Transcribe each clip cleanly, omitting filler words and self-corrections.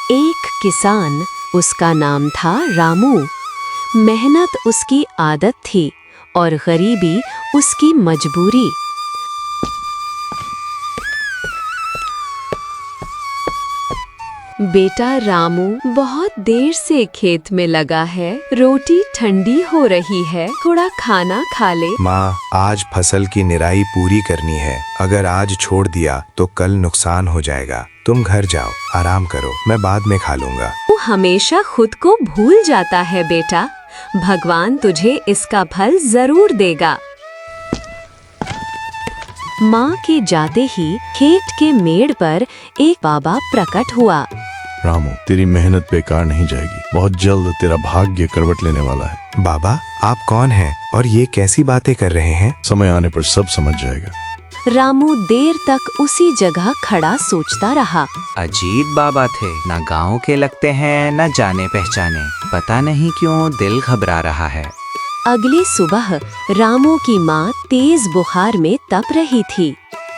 एक किसान, उसका नाम था रामू। मेहनत उसकी आदत थी और गरीबी उसकी मजबूरी। बेटा रामू बहुत देर से खेत में लगा है, रोटी ठंडी हो रही है, थोड़ा खाना खा ले। माँ, आज फसल की निराई पूरी करनी है। अगर आज छोड़ दिया तो कल नुकसान हो जाएगा। तुम घर जाओ, आराम करो, मैं बाद में खा लूंगा। तू हमेशा खुद को भूल जाता है बेटा, भगवान तुझे इसका फल जरूर देगा। माँ के जाते ही खेत के मेड़ पर एक बाबा प्रकट हुआ। रामू, तेरी मेहनत बेकार नहीं जाएगी। बहुत जल्द तेरा भाग्य करवट लेने वाला है। बाबा, आप कौन हैं और ये कैसी बातें कर रहे हैं? समय आने पर सब समझ जाएगा। रामू देर तक उसी जगह खड़ा सोचता रहा। अजीब बाबा थे, ना गांव के लगते हैं न जाने पहचाने। पता नहीं क्यों दिल घबरा रहा है। अगली सुबह रामू की माँ तेज बुखार में तप रही थी।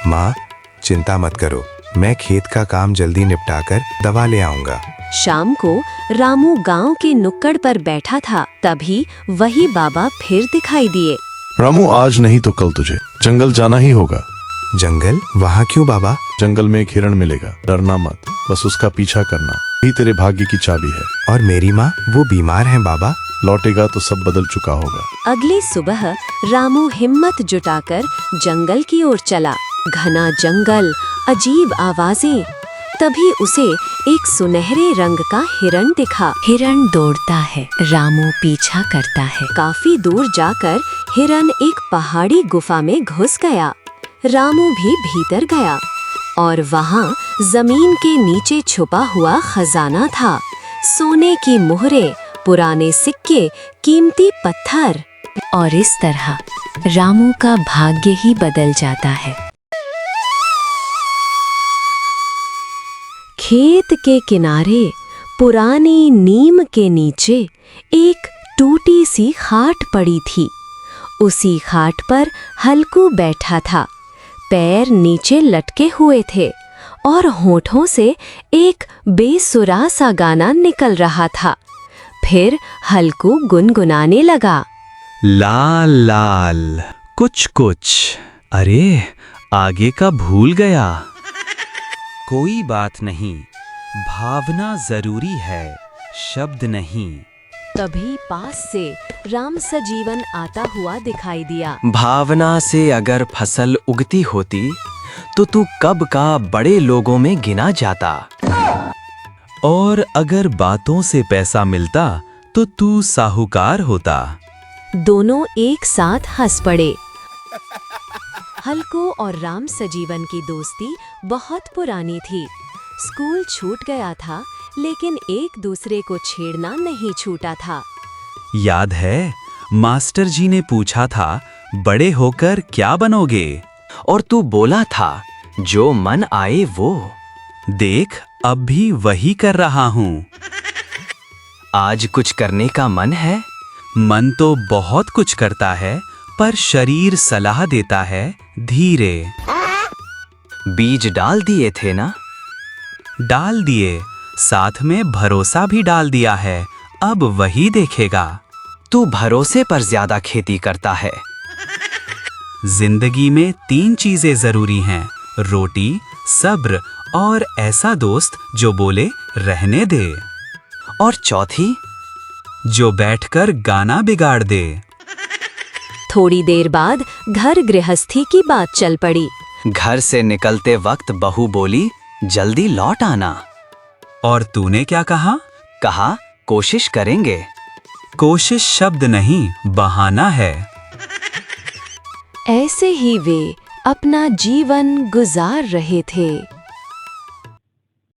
माँ, चिंता मत करो, मैं खेत का काम जल्दी निपटाकर दवा ले आऊंगा। शाम को रामू गांव के नुक्कड़ पर बैठा था, तभी वही बाबा फिर दिखाई दिए। रामू, आज नहीं तो कल तुझे जंगल जाना ही होगा। जंगल? वहाँ क्यों बाबा? जंगल में एक हिरण मिलेगा, डरना मत, बस उसका पीछा करना ही तेरे भाग्य की चाबी है। और मेरी माँ, वो बीमार हैं बाबा। लौटेगा तो सब बदल चुका होगा। अगली सुबह रामू हिम्मत जुटाकर जंगल की ओर चला। घना जंगल, अजीब आवाजें। तभी उसे एक सुनहरे रंग का हिरण दिखा। हिरण दौड़ता है, रामू पीछा करता है। काफी दूर जाकर हिरण एक पहाड़ी गुफा में घुस गया। रामू भी भीतर गया और वहाँ जमीन के नीचे छुपा हुआ खजाना था। सोने की मोहरें, पुराने सिक्के, कीमती पत्थर। और इस तरह रामू का भाग्य ही बदल जाता है। खेत के किनारे पुरानी नीम के नीचे एक टूटी सी खाट पड़ी थी। उसी खाट पर हल्कू बैठा था, पैर नीचे लटके हुए थे और होठों से एक बेसुरा सा गाना निकल रहा था। फिर हल्कू गुनगुनाने लगा। लाल लाल कुछ कुछ, अरे आगे का भूल गया। कोई बात नहीं, भावना जरूरी है, शब्द नहीं। तभी पास से राम सजीवन आता हुआ दिखाई दिया। भावना से अगर फसल उगती होती तो तू कब का बड़े लोगों में गिना जाता। और अगर बातों से पैसा मिलता तो तू साहूकार होता। दोनों एक साथ हंस पड़े। हल्कू और राम सजीवन की दोस्ती बहुत पुरानी थी। स्कूल छूट गया था, लेकिन एक दूसरे को छेड़ना नहीं छूटा था। याद है, मास्टर जी ने पूछा था, बड़े होकर क्या बनोगे? और तू बोला था, जो मन आए वो। देख, अब भी वही कर रहा हूँ। आज कुछ करने का मन है? मन तो बहुत कुछ करता है, पर शरीर सलाह देता है धीरे। बीज डाल दिए थे ना? डाल दिए, साथ में भरोसा भी डाल दिया है। अब वही देखेगा। तू भरोसे पर ज्यादा खेती करता है। जिंदगी में 3 चीजें जरूरी हैं, रोटी, सब्र और ऐसा दोस्त जो बोले रहने दे। और चौथी? जो बैठकर गाना बिगाड़ दे। थोड़ी देर बाद घर गृहस्थी की बात चल पड़ी। घर से निकलते वक्त बहू बोली, जल्दी लौट आना। और तूने क्या कहा? कहा, कोशिश करेंगे। कोशिश शब्द नहीं, बहाना है। ऐसे ही वे अपना जीवन गुजार रहे थे।